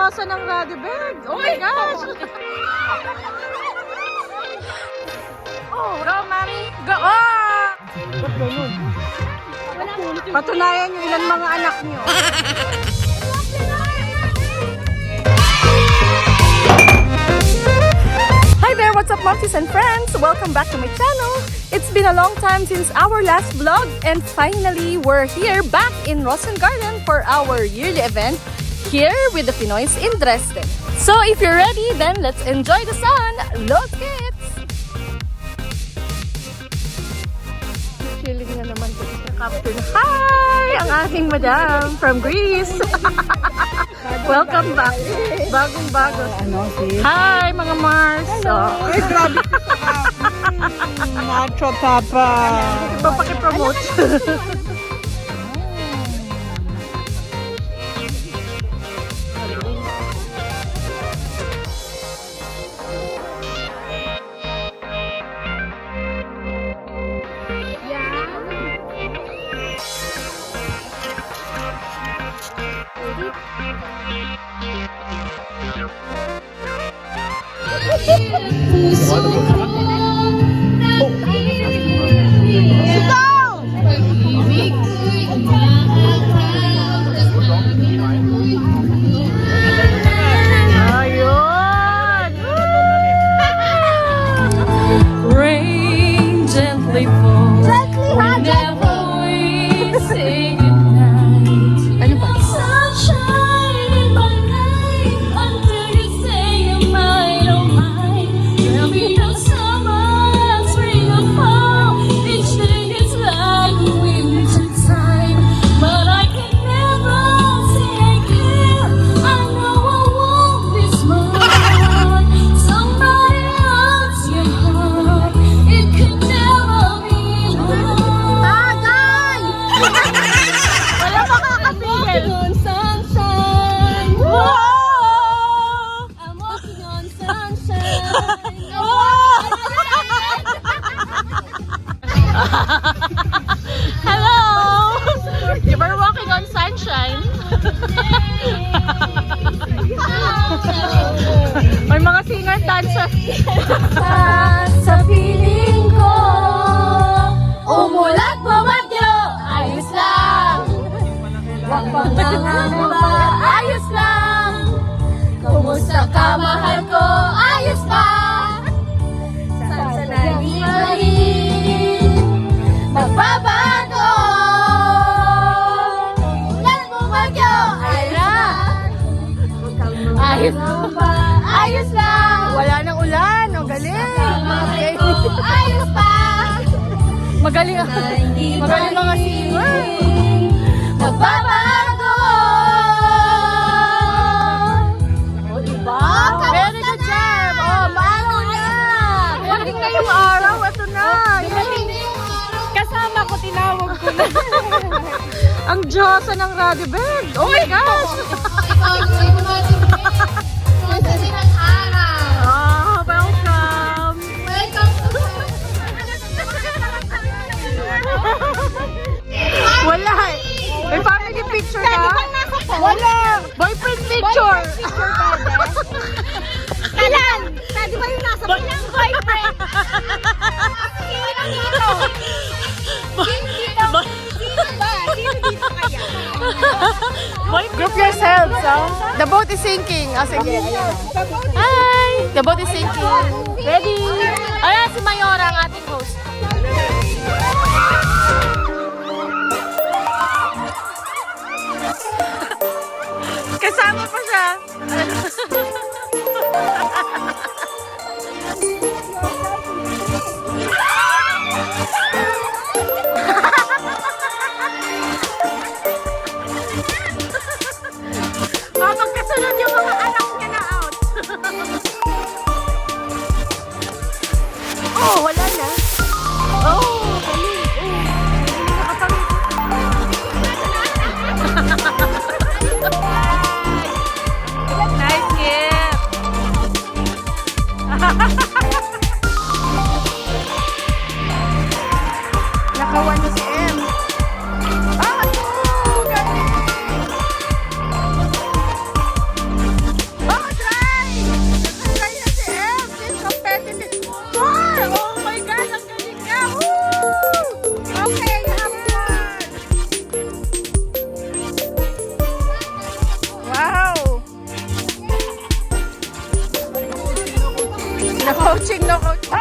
Diyosa ng Radibeg! Oh my gosh! Oh, go, mami! Go! Oh! Patunayan nyo ilan mga anak nyo. Hi there! What's up, Monties and friends? Welcome back to my channel. It's been a long time since our last vlog, and finally we're here back in Rosengarten for our yearly event here with the Pinoys in Dresden. So if you're ready, then let's enjoy the sun. Los geht's! Chilling na naman po sa captain. Hi! Ang ating madam from Greece. Welcome back. Bagong-bago. Hi, mga Mars. Ay, grabe ka. Macho tapa. Iba pakipromote. Rain gently falls whenever we say goodnight. Ano ba? Sunshine in my life until you say you might, oh my. There'll be no summer, spring or fall. Each day is like winter time, but I can never say I care. I know I won't be smart. Somebody loves your heart. It could never be mine. Tagay! Wala makakapigil. On sunshine. Whoa! I'm walking on sunshine. Hello! You were walking on sunshine. May mga singer dancer. Sa piling ko, umulat pumagyo, ayos lang. Wag pang nangangamba, ayos lang. Kumusta ka, mahal ko, ayos pa. Saan sa nangingin, magbabago. Umulat pumagyo, ayos lang. Ayos lang ba? Ayos lang. Wala nang ulan. Ang galing. Ayos pa. Magaling. Magaling mga singer. Magbabago. O, diba? Very good job. O, bago na. Galing na yung araw. Ito na. Kasama ko, tinawag ko na. Ang Diyosa ng Radibeg. Oh my gosh. Oh, welcome! Wala! May family picture ka? Wala! Boyfriend picture! Kailan? Di ba yung nasa bilang boyfriend? Sino dito? Sino ba? Sino dito kaya? Group yourselves, oh. The boat is sinking. Oh, sige. Hi! The boat is sinking. Ready? Ayan, si Mayora, ang ating host. Kasama pa siya. Magkasunod yung mga anak niya na out. Oh, wala na. Oh, galing. coaching, no coaching. Oh,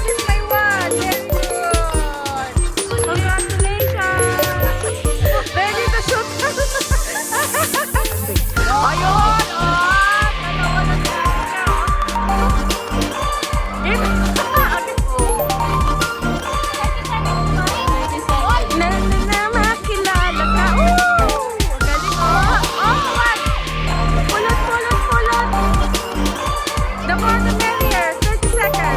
she's my one. Very good. Congratulations. Ready to shoot. Ayun. Dalawa na siya. Na makilala ka. Galing what? Pulot. The more the merrier. 30 seconds.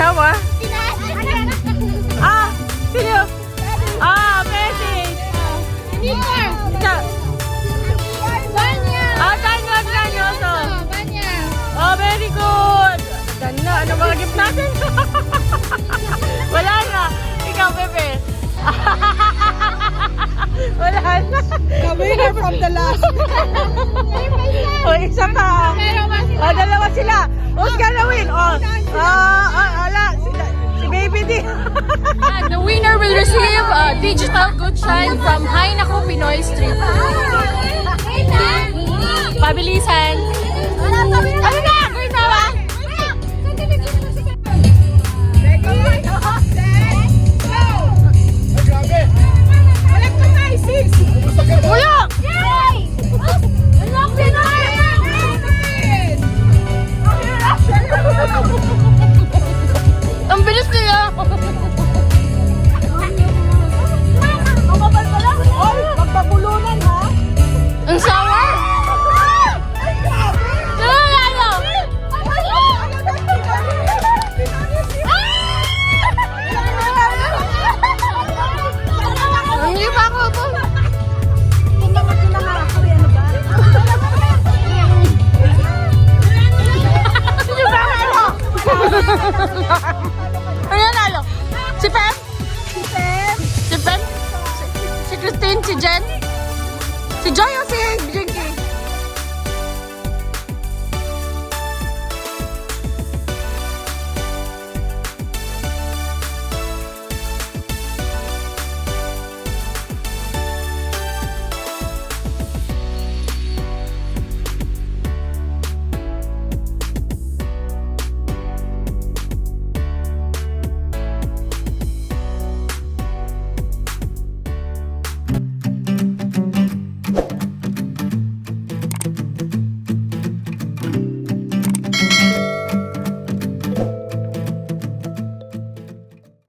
asawa? Ah, sino? Ah, Messi. Tanya also. Oh, very good. Ganda. Ano mga gift natin? Wala na. Ikaw, Pepe. Wala na. The winner from the last. O, isa ka. O, dalawa sila. Who's gonna win? O, ala. Si Baby D. And the winner will receive a digital good shine from Hay Naku Pinoy Street Food. Pabilisan. Ano na? Green na ba? Wala! Ang bilis nila. Magpapulunan ha? Ang sour. Lalo. Hindi pa ako po. Ano nalo? Si Pem? Si Pem? Si Christine? Si Jen? Si Joy o si